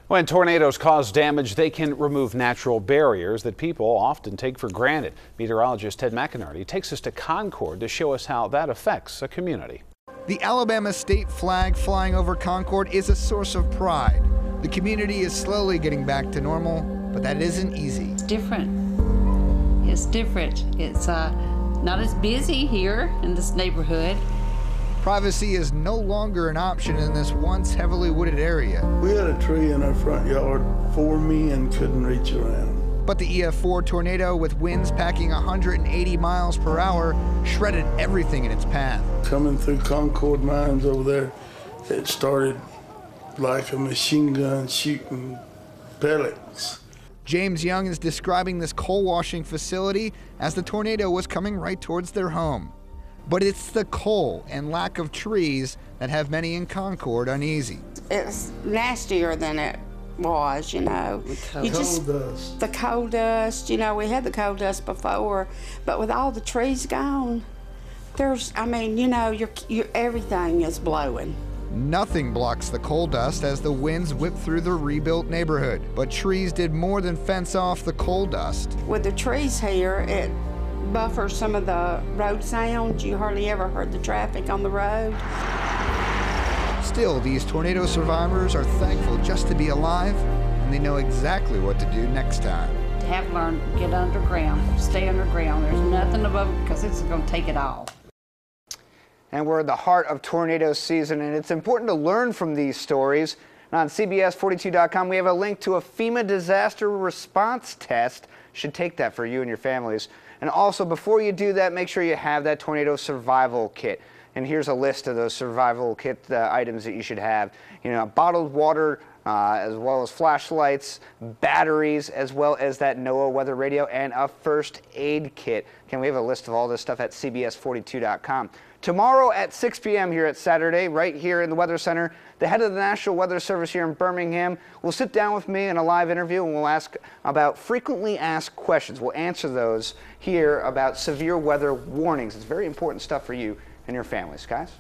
When tornadoes cause damage, they can remove natural barriers that people often take for granted. Meteorologist Ted McInerney takes us to Concord to show us how that affects a community. The Alabama state flag flying over Concord is a source of pride. The community is slowly getting back to normal, but that isn't easy. It's different. It's different. It's not as busy here in this neighborhood. Privacy is no longer an option in this once heavily wooded area. We had a tree in our front yard 4 men couldn't reach around. But the EF4 tornado, with winds packing 180 miles per hour, shredded everything in its path. Coming through Concord mines over there, it started like a machine gun shooting pellets. James Young is describing this coal washing facility as the tornado was coming right towards their home. But it's the coal and lack of trees that have many in Concord uneasy. It's nastier than it was, you know. Coal dust. The coal dust, you know, we had the coal dust before, but with all the trees gone, I mean, you know, everything is blowing. Nothing blocks the coal dust as the winds whip through the rebuilt neighborhood. But trees did more than fence off the coal dust. With the trees here, it buffers some of the road sounds. You hardly ever heard the traffic on the road. Still, these tornado survivors are thankful just to be alive, and they know exactly what to do next time. To have learned to get underground, stay underground. There's nothing above it because it's going to take it all. And we're in the heart of tornado season, and it's important to learn from these stories. And on CBS42.com, we have a link to a FEMA disaster response test. Should take that for you and your families. And also, before you do that, make sure you have that tornado survival kit. And here's a list of those survival kit items that you should have. You know, bottled water, as well as flashlights, batteries, as well as that NOAA weather radio, and a first aid kit. We have a list of all this stuff at CBS42.com. Tomorrow at 6 p.m. here at Saturday, right here in the Weather Center, the head of the National Weather Service here in Birmingham will sit down with me in a live interview, and we'll ask about frequently asked questions. We'll answer those here about severe weather warnings. It's very important stuff for you and your families, guys.